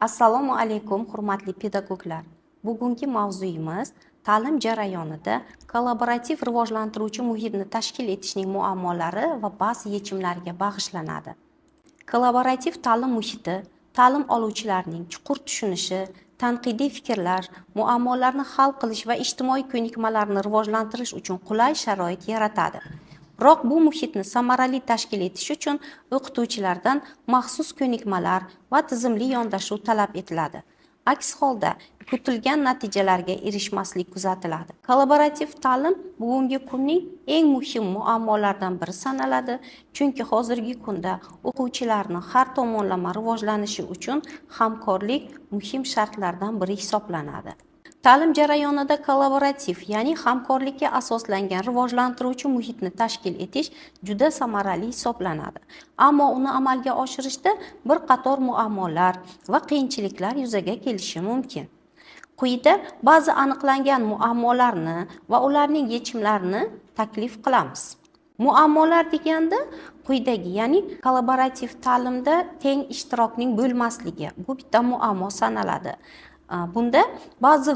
Assalomu alaykum, hurmatli pedagoglar. Bugungi mavzuyimiz ta'lim jarayonida kollaborativ rivojlantiruvchi muhitni tashkil etishning muammolari va ba'zi yechimlariga bag'ishlanadi. Kollaborativ ta'lim muhiti ta'lim oluvchilarning chuqur tushunishi, tanqidiy fikrlar, muammolarni hal qilish va ijtimoiy ko'nikmalarni rivojlantirish uchun qulay sharoit yaratadi. Biroq bu muhitni samarali tashkil etish uchun o'qituvchilardan maxsus ko'nikmalar va tizimli yondashuv talab etiladi. Aks holda kutilgan natijalarga erishmaslik kuzatiladi. Kollaborativ ta'lim bugungi kunning eng muhim muammolaridan biri sanaladi, chunki hozirgi kunda o'quvchilarning har tomonlama rivojlanishi uchun hamkorlik muhim shartlardan biri hisoblanadi. Ta'lim jarayonida kollaborativ, ya'ni hamkorlikka asoslangan rivojlantiruvchi muhitni tashkil etish juda samarali hisoblanadi. Ammo uni amalga oshirishda bir qator muammolar va qiyinchiliklar yuzaga kelishi mumkin. Quyida ba'zi aniqlangan muammolarni va ularning yechimlarini taklif qilamiz. Muammolar deganda quyidagi, ya'ni kollaborativ ta'limda teng ishtirokning bo'lmasligi bu bitta muammo sanaladi. Bunda ba'zi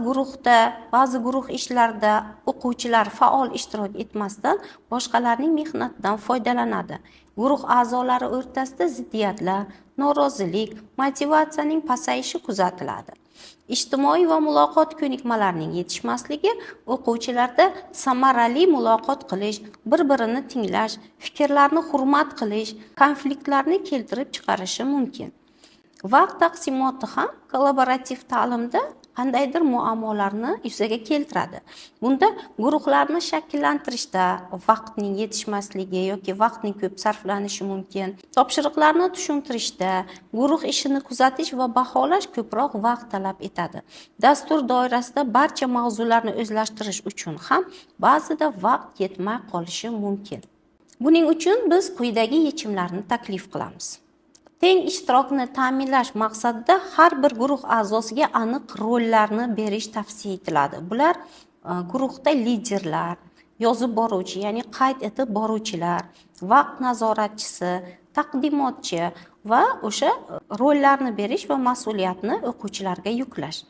guruh ishlarida o'quvchilar faol ishtirok etmasdan boshqalarning mehnatidan foydalanadi. Guruh a'zolari o'rtasida ziddiyatlar, norozilik, motivatsiyaning pasayishi kuzatiladi. Ijtimoiy va muloqot ko'nikmalarining yetishmasligi o'quvchilarda samarali muloqot qilish, bir-birini tinglash, fikrlarni hurmat qilish, konfliktlarni keltirib chiqarishi mumkin. Vaqt taqsimoti ham kollaborativ ta'limda qandaydir muammolarni yuzaga keltiradi. Bunda guruhlarni shakllantirishda vaqtning yetishmasligi yoki vaqtning ko'p sarflanishi mumkin. Topshiriqlarni tushuntirishda, guruh ishini kuzatish va baholash ko'proq vaqt talab etadi. Dastur doirasida barcha mavzularni o'zlashtirish uchun ham ba'zida vaqt yetmay qolishi mumkin. Buning uchun biz quyidagi yechimlarni taklif qilamiz. Teng ishtirokni ta'minlash maqsadida har bir guruh a'zosiga aniq rollarni berish tavsiya etiladi. Bular guruhda liderlar, yozib boruvchi, ya'ni qayd etib boruvchilar, vaqt nazoratchisi, taqdimotchi va o'sha rollarni berish va mas'uliyatni o'quvchilarga yuklash.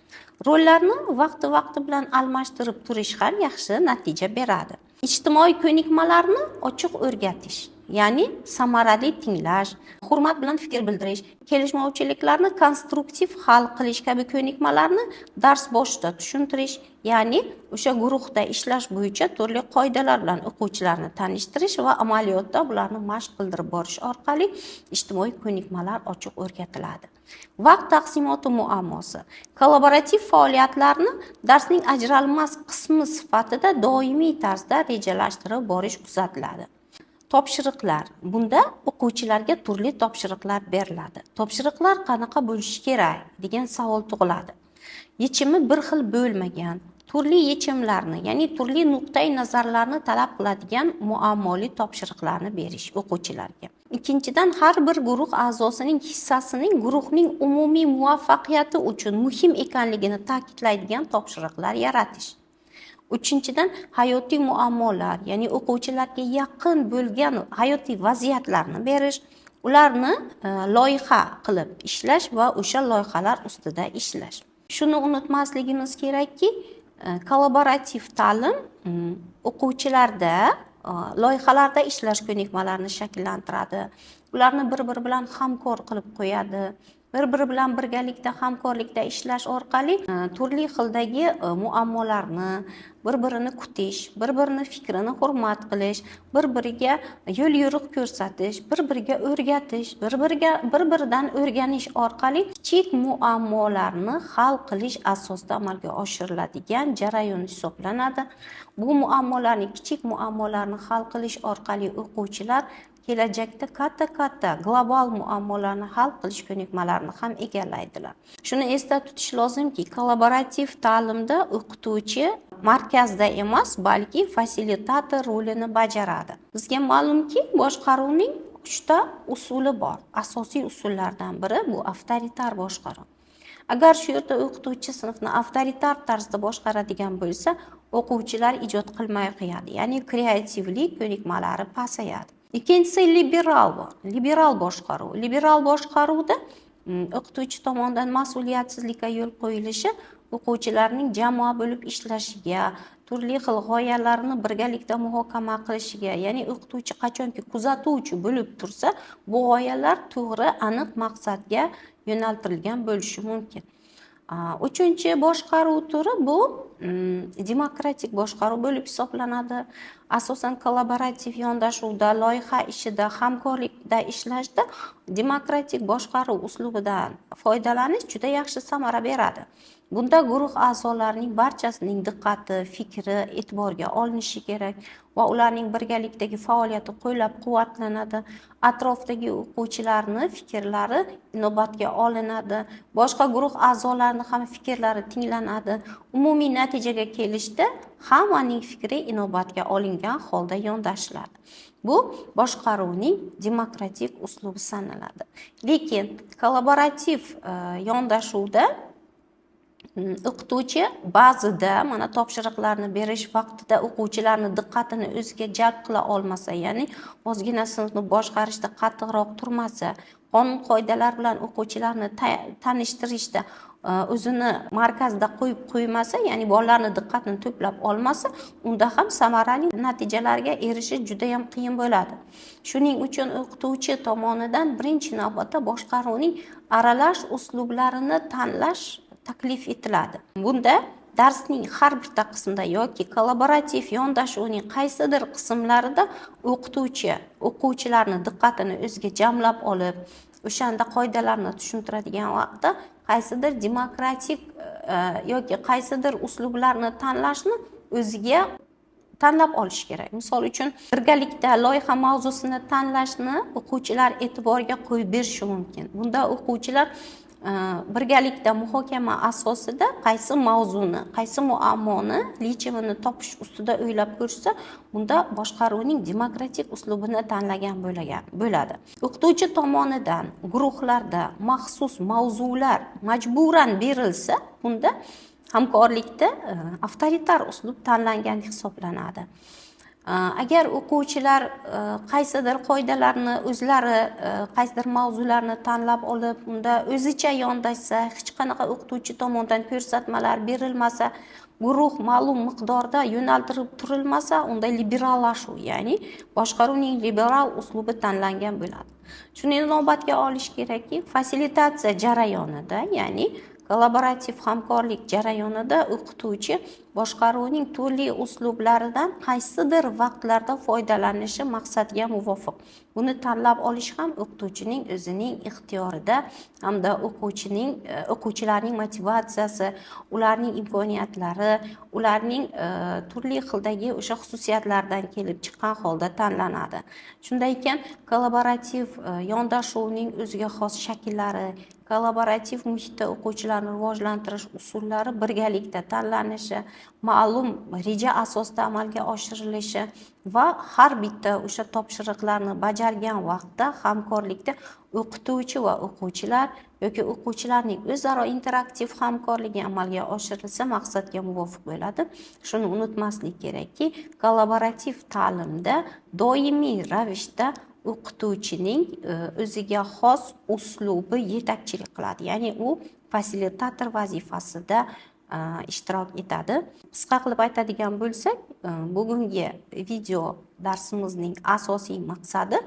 Rollarni vaqti bilan almashtirib turish ham yaxshi natija beradi. Ijtimoiy ko'nikmalarni ochiq o'rgatish, ya'ni samarali tinglash, hurmat bilan fikr bildirish, kelishmovchiliklarni konstruktiv hal qilish kabi ko'nikmalarni dars boshida tushuntirish, ya'ni o'sha guruhda ishlash bo'yicha turli qoidalar bilan o'quvchilarni tanishtirish va amaliyotda ularni mashq qildirib borish orqali ijtimoiy ko'nikmalar ochiq o'rgatiladi. Vaqt taqsimoti muammosi. Kollaborativ faoliyatlarni darsning ajralmas qismi sifatida doimiy tarzda rejalashtirib borish kuzatiladi. Topshiriqlar. Bunda o'quvchilarga turli topshiriqlar beriladi. Topshiriqlar qanaqa bo'lishi kerak degan savol tug'iladi. Yechimi bir xil bo'lmagan, turli yechimlarni, ya'ni turli nuqtai nazarlarni talab qiladigan muammoli topshiriqlarni berish o'quvchilarga. Ikkinchidan, har bir guruh a'zosining hissasining guruhning umumiy muvaffaqiyati uchun muhim ekanligini ta'kidlaydigan topshiriqlar yaratish. Uchinchidan, hayotiy muammolar, ya'ni o'quvchilarga yaqin bo'lgan hayotiy vaziyatlarni berish, ularni loyiha qilib ishlash va o'sha loyihalar ustida ishlash. Shuni unutmasligimiz kerakki, kollaborativ ta'lim o'quvchilarda loyihalarda ishlash ko'nikmalarini shakllantiradi. Ularni bir-biri bilan hamkor qilib qo'yadi. Bir-biri bilan birgalikda hamkorlikda ishlash orqali turli xildagi muammolarni, bir-birini kutish, bir-birini fikrini hurmat qilish, bir-biriga yo'l yo'riq ko'rsatish, bir-biriga o'rgatish, bir-biridan o'rganish orqali kichik muammolarni hal qilish asosida amalga oshiriladigan jarayon hisoblanadi. Bu kichik muammolarni hal qilish orqali o'quvchilar kelajakda katta global muammolarni hal qilish ko'nikmalarini ham egallaydilar. Shuni esda tutish lozimki, kollaborativ ta'limda o'qituvchi markazda emas, balki fasilitator rolini bajaradi. Bizga ma'lumki, boshqaruvning 3 ta usuli bor. Asosiy usullardan biri bu avtoritar boshqaruv. Agar shu yerda o'qituvchi sinfni avtoritar tarzda boshqaradigan bo'lsa, o'quvchilar ijod qilmay qo'yadi, ya'ni kreativlik ko'nikmalari pasayadi. Ikkinchisi liberal boshqaruv. Liberal boshqaruvda o'qituvchi tomonidan mas'uliyatsizlikka yo'l qo'yilishi o'quvchilarning jamoa bo'lib ishlashiga, turli xil g'oyalarni birgalikda muhokama qilishiga, ya'ni o'qituvchi qachonki kuzatuvchi bo'lib tursa, bu g'oyalar to'g'ri, aniq maqsadga yo'naltirilgan bo'lishi mumkin. Uchinchi boshqaruv turi bu demokratik boshqaruv bo'lib hisoblanadi. Asosan kollaborativ yondashuvda, loyiha ishida, hamkorlikda ishlashda demokratik boshqaruv uslubidan foydalanish juda yaxshi samara beradi. Bunda guruh a'zolarining barchasining diqqati, fikri e'tiborga olinishi kerak va ularning birgalikdagi faoliyati qo'llab-quvvatlanadi. Atrofdagi o'quvchilarning fikrlari inobatga olinadi. Boshqa guruh a'zolarining ham fikrlari tinglanadi. Umumiy natijaga kelishda hammaning fikri inobatga olingan holda yondashiladi. Bu boshqaruvning demokratik uslubi sanaladi. Lekin kollaborativ yondashuvda o'qituvchi ba'zida mana topshiriqlarni berish vaqtida o'quvchilarning diqqatini o'ziga jalb qila olmasa, ya'ni ozgina sinfni boshqarishda qattiqroq turmasa, qonun qoidalar bilan o'quvchilarni tanishtirishda o'zini markazda qo'yib qo'ymasa, ya'ni bolalarning diqqatini to'plab olmasa, unda ham samarali natijalarga erishish juda ham qiyin bo'ladi. Shuning uchun o'qituvchi tomonidan birinchi navbatda boshqaruvning aralash uslublarini tanlash taklif etiladi. Bunda darsning har bir qismida yoki kollaborativ yondashuvning qaysidir qismlarida o'qituvchi o'quvchilarning diqqatini o'ziga jamlab olib, o'shanda qoidalarni tushuntiradigan vaqtda qaysidir demokratik yoki qaysidir uslublarni tanlashni o'ziga tanlab olish kerak. Misol uchun, birgalikda loyiha mavzusini tanlashni o'quvchilar e'tiborga qo'yib berishi mumkin. Bunda o'quvchilar birgalikda muhokama asosida qaysi mavzuni, qaysi muammoni yechimini topish ustida o'ylab ko'rsa, bunda boshqaruvning demokratik uslubini tanlagan bo'ladi. O'qituvchi tomonidan guruhlarda maxsus mavzular majburan berilsa, bunda hamkorlikda avtoritar uslub tanlangan hisoblanadi. Agar o'quvchilar qaysidir qoidalarni o'zlari qaysidir mavzularni tanlab olib, unda o'zicha yondashsa, hech qanaqa o'qituvchi tomonidan ko'rsatmalar berilmasa, guruh ma'lum miqdorda yo'naltirib turilmasa, unda liberallashuv, ya'ni boshqaruvning liberal uslubi tanlangan bo'ladi. Shuni inobatga olish kerakki, fasilitatsiya jarayonida, ya'ni kollaborativ hamkorlik jarayonida o'qituvchi boshqaruvning turli uslublaridan qaysidir vaqtlarda foydalanishi maqsadga muvofiq. Buni tanlab olish ham o'qituvchining o'zining ixtiyorida hamda o'quvchilarning motivatsiyasi, ularning imkoniyatlari, ularning turli xildagi o'sha xususiyatlardan kelib chiqqan holda tanlanadi. Shunday ekan, kollaborativ yondashuvning o'ziga xos shakllari, kollaborativ muhitda o'quvchilarni rivojlantirish usullari birgalikda tanlanishi, ma'lum reja asosida amalga oshirilishi va har bitta o'sha topshiriqlarni bajargan vaqtda hamkorlikda o'qituvchi va o'quvchilar yoki o'quvchilarning o'zaro interaktiv hamkorligi amalga oshirilsa maqsadga muvofiq bo'ladi. Shuni unutmaslik kerakki, kollaborativ ta'limda doimiy ravishda o'qituvchining o'ziga xos uslubi yetakchilik qiladi. Ya'ni u fasilitator vazifasida ishtirok etadi. Qisqa qilib aytadigan bo'lsak, bugungi video darsimizning asosiy maqsadi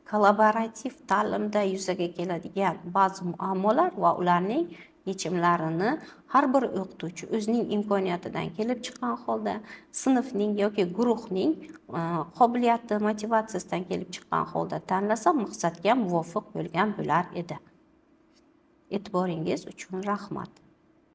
kollaborativ ta'limda yuzaga keladigan ba'zi muammolar va ularning yechimlarini har bir o'qituvchi o'zining imkoniyatidan kelib chiqqan holda, sinfning yoki guruhning qobiliyati, motivatsiyasidan kelib chiqqan holda tanlasa, maqsadga muvofiq bo'lgan bo'lar edi. E'tiboringiz uchun rahmat.